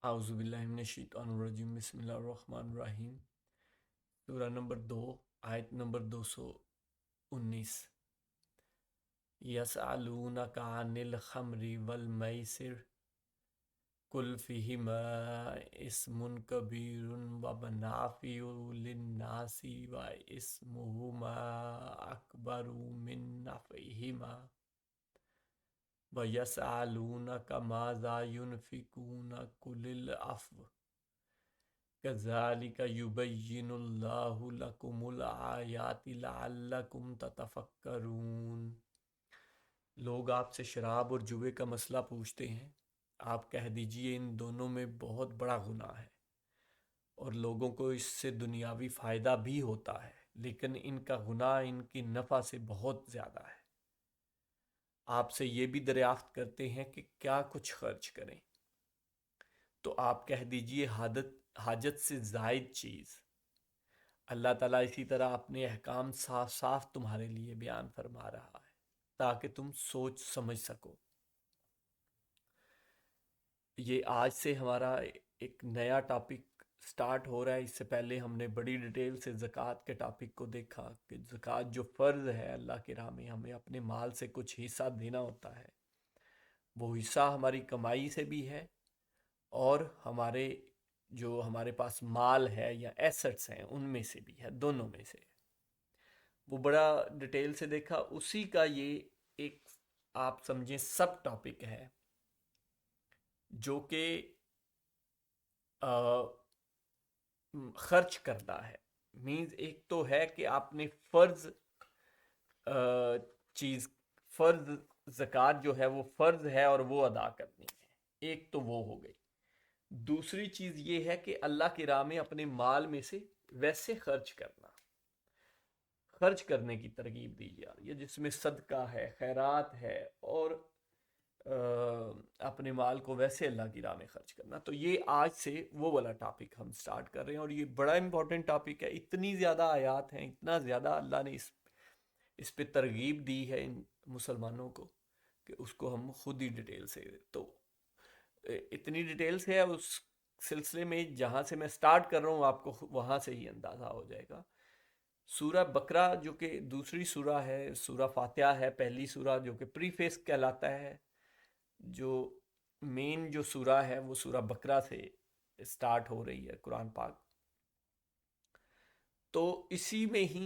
اعوذ باللہ من الشیطان الرجیم بسم اللہ الرحمن الرحیم سورہ نمبر 2 آیت نمبر 219 یسألونک عن الخمر والمیسر قل فیہما اسم کبیر ومنافع للناس واسمہما اکبر من نفعہما ویسألونک ماذا ينفقون قل العفو كذلك يبين الله لكم الآيات لعلكم تتفکرون۔ لوگ آپ سے شراب اور جوے کا مسئلہ پوچھتے ہیں، آپ کہہ دیجئے ان دونوں میں بہت بڑا گناہ ہے اور لوگوں کو اس سے دنیاوی فائدہ بھی ہوتا ہے، لیکن ان کا گناہ ان کی نفع سے بہت زیادہ ہے۔ آپ سے یہ بھی دریافت کرتے ہیں کہ کیا کچھ خرچ کریں، تو آپ کہہ دیجئے حاجت سے زائد چیز۔ اللہ تعالیٰ اسی طرح اپنے احکام صاف صاف تمہارے لیے بیان فرما رہا ہے تاکہ تم سوچ سمجھ سکو۔ یہ آج سے ہمارا ایک نیا ٹاپک سٹارٹ ہو رہا ہے۔ اس سے پہلے ہم نے بڑی ڈیٹیل سے زکوٰۃ کے ٹاپک کو دیکھا کہ زکوٰۃ جو فرض ہے اللہ کی راہ میں، ہمیں اپنے مال سے کچھ حصہ دینا ہوتا ہے۔ وہ حصہ ہماری کمائی سے بھی ہے اور ہمارے پاس مال ہے یا ایسٹس ہیں ان میں سے بھی ہے، دونوں میں سے۔ وہ بڑا ڈیٹیل سے دیکھا، اسی کا یہ ایک آپ سمجھیں سب ٹاپک ہے جو کہ خرچ کرنا ہے۔ مینز ایک تو ہے کہ آپ نے فرض چیز، فرض زکوٰۃ جو ہے وہ فرض ہے اور وہ ادا کرنی ہے، ایک تو وہ ہو گئی۔ دوسری چیز یہ ہے کہ اللہ کی راہ میں اپنے مال میں سے ویسے خرچ کرنا، خرچ کرنے کی ترغیب دی جا رہی ہے جس میں صدقہ ہے، خیرات ہے اور اپنے مال کو ویسے اللہ کی راہ میں خرچ کرنا۔ تو یہ آج سے وہ والا ٹاپک ہم سٹارٹ کر رہے ہیں اور یہ بڑا امپورٹنٹ ٹاپک ہے۔ اتنی زیادہ آیات ہیں، اتنا زیادہ اللہ نے اس پہ ترغیب دی ہے ان مسلمانوں کو کہ اس کو ہم خود ہی ڈیٹیل سے، تو اتنی ڈیٹیل سے ہے اس سلسلے میں جہاں سے میں سٹارٹ کر رہا ہوں آپ کو وہاں سے ہی اندازہ ہو جائے گا۔ سورہ بقرہ جو کہ دوسری سورہ ہے، سورہ فاتحہ ہے پہلی سورہ جو کہ پری فیس کہلاتا ہے، جو مین جو سورہ ہے وہ سورہ بقرہ سے سٹارٹ ہو رہی ہے قرآن پاک۔ تو اسی میں ہی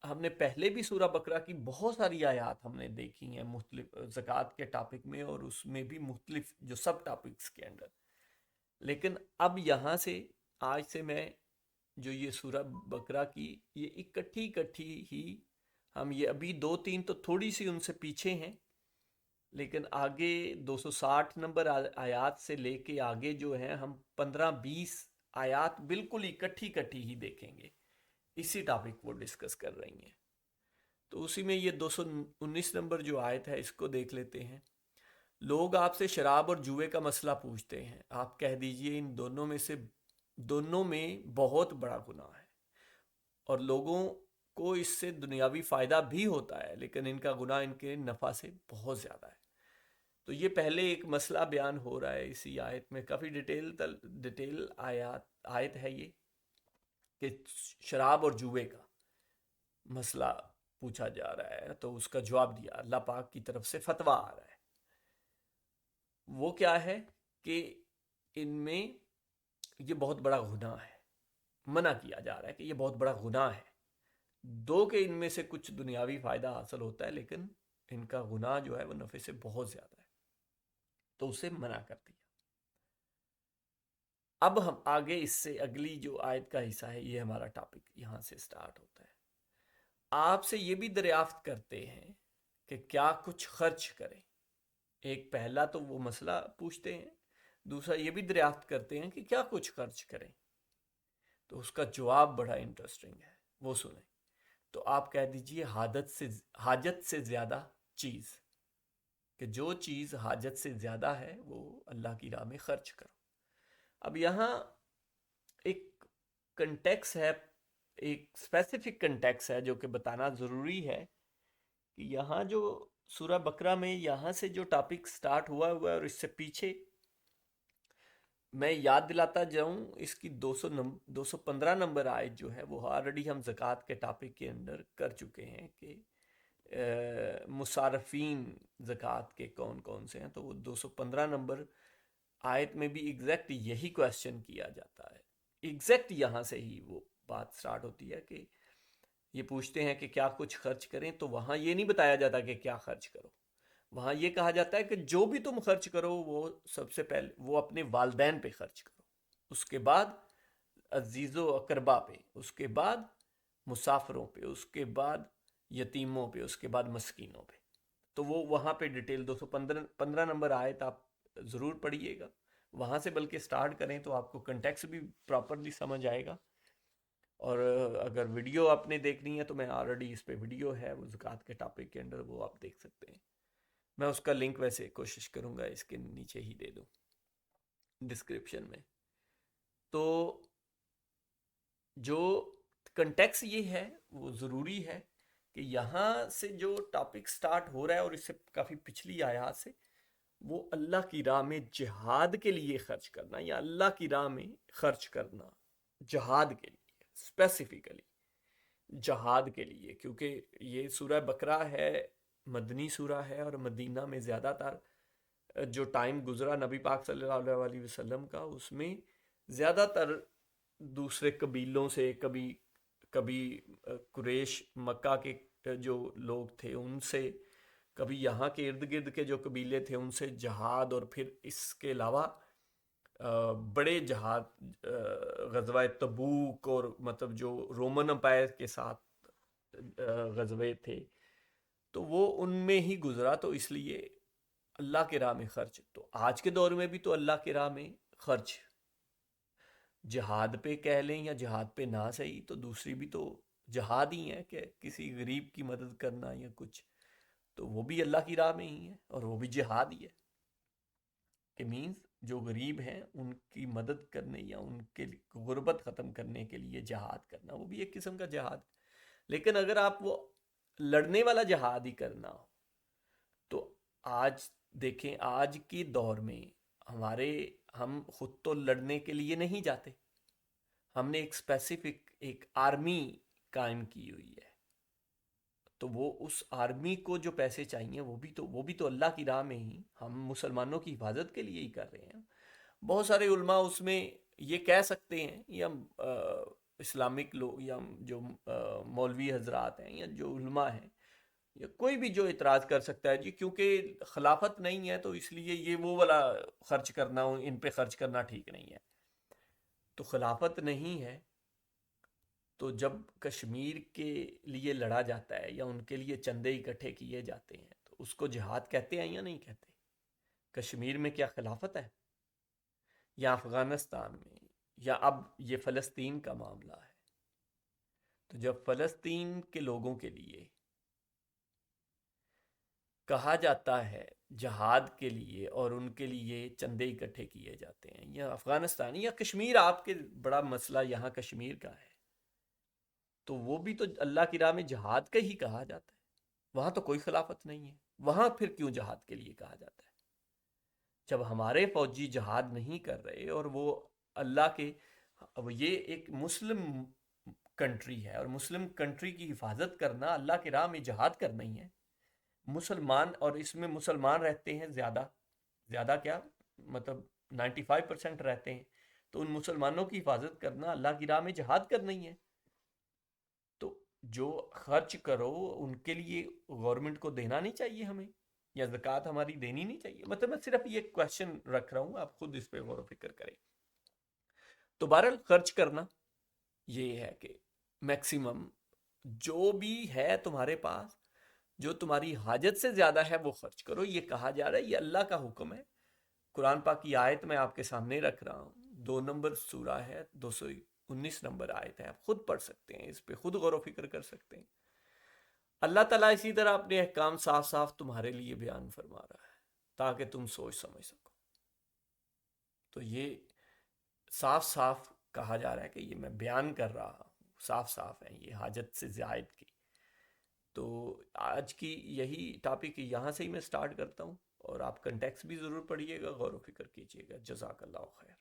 ہم نے پہلے بھی سورہ بقرہ کی بہت ساری آیات ہم نے دیکھی ہیں مختلف زکوٰۃ کے ٹاپک میں اور اس میں بھی مختلف جو سب ٹاپکس کے اندر، لیکن اب یہاں سے آج سے میں جو یہ سورہ بقرہ کی یہ اکٹھی ہی ہم یہ ابھی 2-3 تو تھوڑی سی ان سے پیچھے ہیں، لیکن آگے 260 نمبر آیات سے لے کے آگے جو ہیں ہم 15-20 آیات بالکل اکٹھی ہی دیکھیں گے، اسی ٹاپک کو ڈسکس کر رہی ہیں۔ تو اسی میں یہ 219 نمبر جو آیت ہے اس کو دیکھ لیتے ہیں۔ لوگ آپ سے شراب اور جوئے کا مسئلہ پوچھتے ہیں، آپ کہہ دیجئے ان دونوں میں بہت بڑا گناہ ہے اور لوگوں کو اس سے دنیاوی فائدہ بھی ہوتا ہے، لیکن ان کا گناہ ان کے نفع سے بہت زیادہ ہے۔ تو یہ پہلے ایک مسئلہ بیان ہو رہا ہے اسی آیت میں، کافی ڈیٹیل آیت ہے یہ، کہ شراب اور جوئے کا مسئلہ پوچھا جا رہا ہے تو اس کا جواب دیا، اللہ پاک کی طرف سے فتویٰ آ رہا ہے۔ وہ کیا ہے کہ ان میں یہ بہت بڑا گناہ ہے، منع کیا جا رہا ہے کہ یہ بہت بڑا گناہ ہے، دو کہ ان میں سے کچھ دنیاوی فائدہ حاصل ہوتا ہے لیکن ان کا گناہ جو ہے وہ نفع سے بہت زیادہ ہے، تو اسے منع کر دیا۔ اب ہم آگے اس سے اگلی جو آیت کا حصہ ہے یہ ہمارا ٹاپک یہاں سے سٹارٹ ہوتا ہے۔ آپ سے یہ بھی دریافت کرتے ہیں کہ کیا کچھ خرچ کریں۔ ایک پہلا تو وہ مسئلہ پوچھتے ہیں، دوسرا یہ بھی دریافت کرتے ہیں کہ کیا کچھ خرچ کریں، تو اس کا جواب بڑا انٹرسٹنگ ہے، وہ سنیں۔ تو آپ کہہ دیجئے حاجت سے زیادہ چیز، کہ جو چیز حاجت سے زیادہ ہے وہ اللہ کی راہ میں خرچ کرو۔ اب یہاں ایک کنٹیکس ہے، ایک اسپیسیفک کنٹیکس ہے جو کہ بتانا ضروری ہے کہ یہاں جو سورہ بقرہ میں یہاں سے جو ٹاپک سٹارٹ ہوا ہے اور اس سے پیچھے میں یاد دلاتا جاؤں، اس کی 215 نمبر آیت جو ہے وہ آلریڈی ہم زکوٰۃ کے ٹاپک کے اندر کر چکے ہیں کہ مصارفین زکوٰۃ کے کون کون سے ہیں. تو وہ 215 نمبر آیت میں بھی ایگزیکٹ یہی کویشچن کیا جاتا ہے. ایگزیکٹ یہاں سے ہی وہ بات سٹارٹ ہوتی ہے کہ یہ پوچھتے ہیں کہ کیا کچھ خرچ کریں، تو وہاں یہ نہیں بتایا جاتا کہ کیا خرچ کرو. وہاں یہ کہا جاتا ہے کہ جو بھی تم خرچ کرو وہ سب سے پہلے وہ اپنے والدین پہ خرچ کرو، اس کے بعد عزیز و اقربا پہ، اس کے بعد مسافروں پہ، اس کے بعد یتیموں پہ، اس کے بعد مسکینوں پہ. تو وہ وہاں پہ ڈیٹیل 215 نمبر آئے تو آپ ضرور پڑھیے گا وہاں سے، بلکہ سٹارٹ کریں تو آپ کو کنٹیکس بھی پراپرلی سمجھ آئے گا. اور اگر ویڈیو آپ نے دیکھنی ہے تو میں آلریڈی اس پہ ویڈیو ہے وہ زکوٰۃ کے ٹاپک کے اندر، وہ آپ دیکھ سکتے ہیں. میں اس کا لنک ویسے کوشش کروں گا اس کے نیچے ہی دے دوں ڈسکرپشن میں. تو جو کنٹیکس یہ ہے وہ ضروری ہے کہ یہاں سے جو ٹاپک سٹارٹ ہو رہا ہے اور اس سے کافی پچھلی آیات سے، وہ اللہ کی راہ میں جہاد کے لیے خرچ کرنا یا اللہ کی راہ میں خرچ کرنا جہاد کے لیے، اسپیسیفکلی جہاد کے لیے. کیونکہ یہ سورہ بقرہ ہے، مدنی سورہ ہے، اور مدینہ میں زیادہ تر جو ٹائم گزرا نبی پاک صلی اللہ علیہ وسلم کا، اس میں زیادہ تر دوسرے قبیلوں سے، کبھی کبھی قریش مکہ کے جو لوگ تھے ان سے، کبھی یہاں کے ارد گرد کے جو قبیلے تھے ان سے جہاد، اور پھر اس کے علاوہ بڑے جہاد، غزوہ تبوک، اور مطلب جو رومن امپائر کے ساتھ غزوے تھے، تو وہ ان میں ہی گزرا. تو اس لیے اللہ کے راہ میں خرچ، تو آج کے دور میں بھی تو اللہ کے راہ میں خرچ جہاد پہ کہہ لیں یا جہاد پہ نہ صحیح تو دوسری بھی تو جہاد ہی ہے کہ کسی غریب کی مدد کرنا یا کچھ، تو وہ بھی اللہ کی راہ میں ہی ہے اور وہ بھی جہاد ہی ہے. کہ مینز جو غریب ہیں ان کی مدد کرنے یا ان کے غربت ختم کرنے کے لیے جہاد کرنا، وہ بھی ایک قسم کا جہاد. لیکن اگر آپ وہ لڑنے والا جہاد ہی کرنا ہو تو آج دیکھیں، آج کے دور میں ہم خود تو لڑنے کے لیے نہیں جاتے، ہم نے ایک اسپیسیفک ایک آرمی قائم کی ہوئی ہے. تو وہ اس آرمی کو جو پیسے چاہیے وہ بھی تو اللہ کی راہ میں ہی ہم مسلمانوں کی حفاظت کے لیے ہی کر رہے ہیں. بہت سارے علماء اس میں یہ کہہ سکتے ہیں، یا اسلامک لوگ یا جو مولوی حضرات ہیں یا جو علماء ہیں یا کوئی بھی جو اعتراض کر سکتا ہے، جی کیونکہ خلافت نہیں ہے تو اس لیے یہ وہ والا خرچ کرنا، ان پہ خرچ کرنا ٹھیک نہیں ہے. تو خلافت نہیں ہے تو جب کشمیر کے لیے لڑا جاتا ہے یا ان کے لیے چندے اکٹھے کیے جاتے ہیں تو اس کو جہاد کہتے ہیں یا نہیں کہتے؟ کشمیر میں کیا خلافت ہے؟ یا افغانستان میں، یا اب یہ فلسطین کا معاملہ ہے. تو جب فلسطین کے لوگوں کے لیے کہا جاتا ہے جہاد کے لیے اور ان کے لیے چندے اکٹھے کیے جاتے ہیں، یا افغانستان یا کشمیر، آپ کے بڑا مسئلہ یہاں کشمیر کا ہے، تو وہ بھی تو اللہ کی راہ میں جہاد کا ہی کہا جاتا ہے. وہاں تو کوئی خلافت نہیں ہے، وہاں پھر کیوں جہاد کے لیے کہا جاتا ہے؟ جب ہمارے فوجی جہاد نہیں کر رہے اور وہ اللہ کے، اب یہ ایک مسلم کنٹری ہے اور مسلم کنٹری کی حفاظت کرنا اللہ کی راہ میں جہاد کرنا ہی ہے. مسلمان، اور اس میں مسلمان رہتے ہیں زیادہ، زیادہ کیا مطلب 95% رہتے ہیں، تو ان مسلمانوں کی حفاظت کرنا اللہ کی راہ میں جہاد کرنا ہی ہے. تو جو خرچ کرو ان کے لیے گورنمنٹ کو دینا نہیں چاہیے ہمیں، یا زکوٰۃ ہماری دینی نہیں چاہیے؟ مطلب میں صرف یہ کویشچن رکھ رہا ہوں، آپ خود اس پہ غور و فکر کریں. تو بہرحال خرچ کرنا یہ ہے کہ میکسیمم جو بھی ہے تمہارے پاس، جو تمہاری حاجت سے زیادہ ہے وہ خرچ کرو. یہ کہا جا رہا ہے، یہ اللہ کا حکم ہے. قرآن پاک کی آیت میں آپ کے سامنے رکھ رہا ہوں، 2 نمبر سورہ ہے، 219 نمبر آیت ہے، آپ خود پڑھ سکتے ہیں، اس پہ خود غور و فکر کر سکتے ہیں. اللہ تعالیٰ اسی طرح اپنے احکام صاف صاف تمہارے لیے بیان فرما رہا ہے تاکہ تم سوچ سمجھ سکو. تو یہ صاف صاف کہا جا رہا ہے کہ یہ میں بیان کر رہا ہوں، صاف صاف ہے یہ حاجت سے زائد کی. تو آج کی یہی ٹاپک یہاں سے ہی میں سٹارٹ کرتا ہوں، اور آپ کنٹیکس بھی ضرور پڑھیے گا، غور و فکر کیجیے گا. جزاک اللہ خیر.